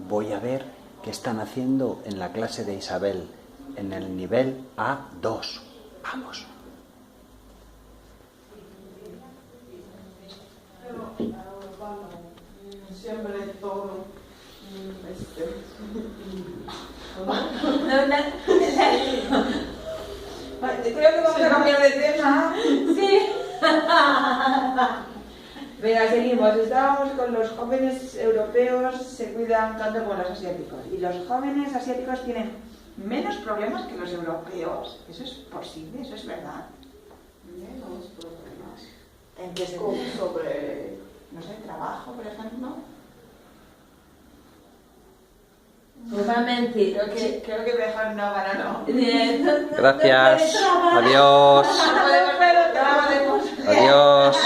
voy a ver qué están haciendo en la clase de Isabel, en el nivel A2. Vamos. Siempre todo. Creo que vamos a cambiar de tema. Sí. Venga, seguimos. Estábamos con los jóvenes europeos se cuidan tanto como los asiáticos. Y los jóvenes asiáticos tienen menos problemas que los europeos. ¿Eso es posible? ¿Eso es verdad? Menos problemas. ¿En qué se sobre, no sé, trabajo, por ejemplo? Normalmente. Creo que mejor no, Manolo. Gracias. Adiós. No podemos. Adiós.